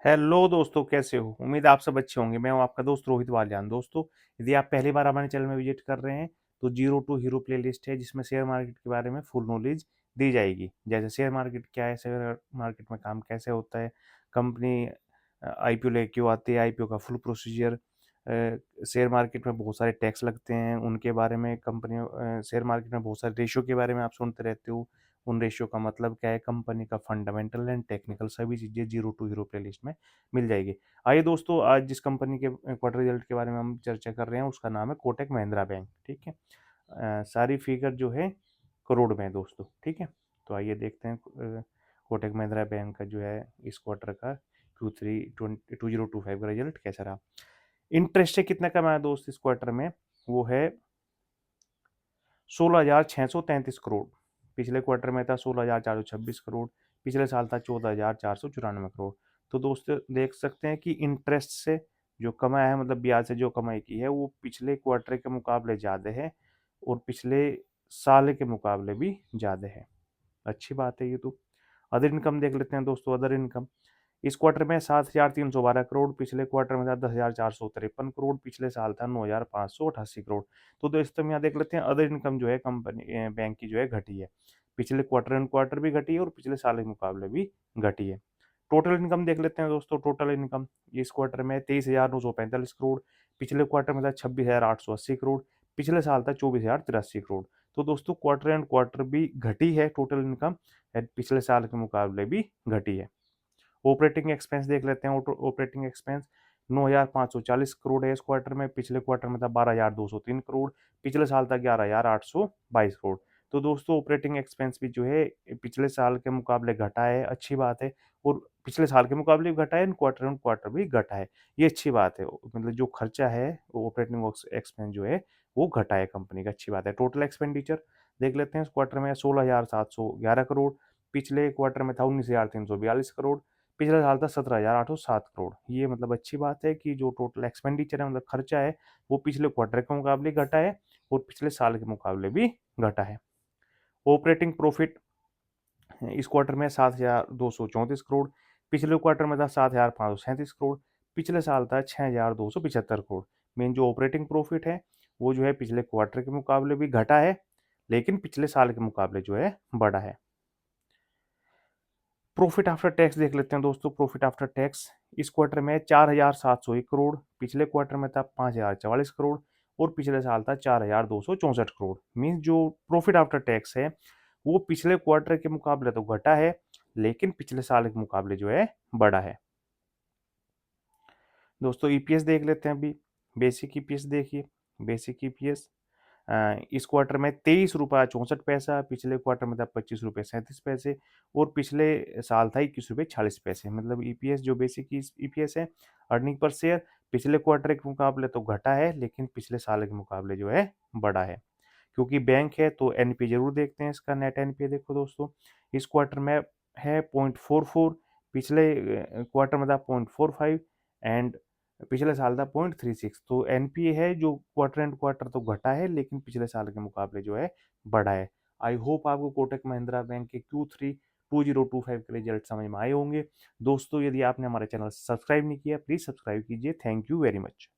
Hello दोस्तों, कैसे हो? उम्मीद है आप सब अच्छे होंगे। मैं हूं आपका दोस्त रोहित वालियान। दोस्तों, यदि आप पहली बार हमारे चैनल में विजिट कर रहे हैं तो जीरो टू हीरो प्लेलिस्ट है, जिसमें शेयर मार्केट के बारे में फुल नॉलेज दी जाएगी। जैसे शेयर मार्केट क्या है, शेयर मार्केट में काम कैसे होता है, कंपनी आईपीओ ले क्यों आती है, आईपीओ का फुल प्रोसीजर, शेयर मार्केट में बहुत सारे टैक्स लगते हैं उनके बारे में, कंपनी शेयर मार्केट में बहुत सारे रेशियो के बारे में आप सुनते रहते हो, उन रेशियो का मतलब क्या है, कंपनी का फंडामेंटल एंड टेक्निकल सभी चीज़ें जीरो टू हीरो प्लेलिस्ट में मिल जाएगी। आइए दोस्तों, आज जिस कंपनी के क्वार्टर रिजल्ट के बारे में हम चर्चा कर रहे हैं उसका नाम है कोटक महिंद्रा बैंक। ठीक है। सारी फिगर जो है करोड़ में है दोस्तों। ठीक है। तो आइए देखते हैं कोटक महिंद्रा बैंक का जो है इस क्वार्टर का Q3 2025 का रिजल्ट कैसा रहा। इंटरेस्ट से कितना कमाया दोस्त इस क्वार्टर में? वो है 16,633 करोड़। पिछले क्वार्टर में था 16,426 करोड़। पिछले साल था 14,494 करोड़। तो दोस्तों देख सकते हैं कि इंटरेस्ट से जो कमाया है, मतलब ब्याज से जो कमाई की है, वो पिछले क्वार्टर के मुकाबले ज़्यादा है और पिछले साल के मुकाबले भी ज़्यादा है। अच्छी बात है ये तो। अदर इनकम देख लेते हैं दोस्तों। अदर इनकम इस क्वार्टर में 7,312 करोड़, पिछले क्वार्टर में था 10,453 करोड़, पिछले साल था 9,588 करोड़। तो दोस्तों हम यहाँ देख लेते हैं अदर इनकम जो है कंपनी बैंक की जो है घटी है। पिछले क्वार्टर एंड क्वार्टर भी घटी है और पिछले साल के मुकाबले भी घटी है। टोटल इनकम देख लेते हैं दोस्तों। टोटल इनकम इस क्वार्टर में 23,945 करोड़, पिछले क्वार्टर में था 26,880 करोड़, पिछले साल था 24,083 करोड़। तो दोस्तों क्वार्टर एंड क्वार्टर भी घटी है टोटल इनकम, पिछले साल के मुकाबले भी घटी है। ऑपरेटिंग एक्सपेंस देख लेते हैं। ऑपरेटिंग एक्सपेंस 9,540 करोड़ है इस क्वार्टर में, पिछले क्वार्टर में था 12,203 करोड़, पिछले साल था 11,822 करोड़। तो दोस्तों ऑपरेटिंग एक्सपेंस भी जो है पिछले साल के मुकाबले घटा है, अच्छी बात है। और पिछले साल के मुकाबले भी घटा है, क्वार्टर ऑन क्वार्टर भी घटा है, ये अच्छी बात है। मतलब जो खर्चा है ऑपरेटिंग एक्सपेंस जो है वो घटा है कंपनी का, अच्छी बात है। टोटल एक्सपेंडिचर देख लेते हैं। इस क्वार्टर में 16,711 करोड़, पिछले क्वार्टर में था 19,342 करोड़, पिछले साल था 17,807 करोड़। ये मतलब अच्छी बात है कि जो टोटल एक्सपेंडिचर है, मतलब खर्चा है, वो पिछले क्वार्टर के मुकाबले घटा है और पिछले साल के मुकाबले भी घटा है। ऑपरेटिंग प्रॉफिट इस क्वार्टर में 7,234 करोड़, पिछले क्वार्टर में था 7,537 करोड़, पिछले साल था 6,275 करोड़। मेन जो ऑपरेटिंग प्रॉफिट है वो जो है पिछले क्वार्टर के मुकाबले भी घटा है, लेकिन पिछले साल के मुकाबले जो है बढ़ा है। प्रॉफिट आफ्टर टैक्स देख लेते हैं दोस्तों। प्रॉफिट आफ्टर टैक्स इस क्वार्टर में 4,701 करोड़, पिछले क्वार्टर में था 5,044 करोड़ और पिछले साल था 4,264 करोड़। मीन्स जो प्रॉफिट आफ्टर टैक्स है वो पिछले क्वार्टर के मुकाबले तो घटा है, लेकिन पिछले साल के मुकाबले जो है बढ़ा है। दोस्तों ईपीएस देख लेते हैं अभी। बेसिक ईपीएस देखिए। बेसिक ईपीएस इस क्वार्टर में 23 रुपया 64 पैसा, पिछले क्वार्टर में था 25 रुपये 37 पैसे और पिछले साल था 21 रुपये 40 पैसे। मतलब ईपीएस जो बेसिक ईपीएस है, अर्निंग पर शेयर, पिछले क्वार्टर के मुकाबले तो घटा है, लेकिन पिछले साल के मुकाबले जो है बढ़ा है। क्योंकि बैंक है तो एनपी जरूर देखते हैं। इसका नेट एनपी देखो दोस्तों, इस क्वार्टर में है 0.44, पिछले क्वार्टर में था 0.45 एंड पिछले साल था 0.36। तो एनपीए है जो क्वार्टर एंड क्वार्टर तो घटा है, लेकिन पिछले साल के मुकाबले जो है बढ़ा है। आई होप आपको कोटक महिंद्रा बैंक के Q3 2025 के रिजल्ट समझ में आए होंगे। दोस्तों यदि आपने हमारा चैनल सब्सक्राइब नहीं किया, प्लीज सब्सक्राइब कीजिए। Thank you very much.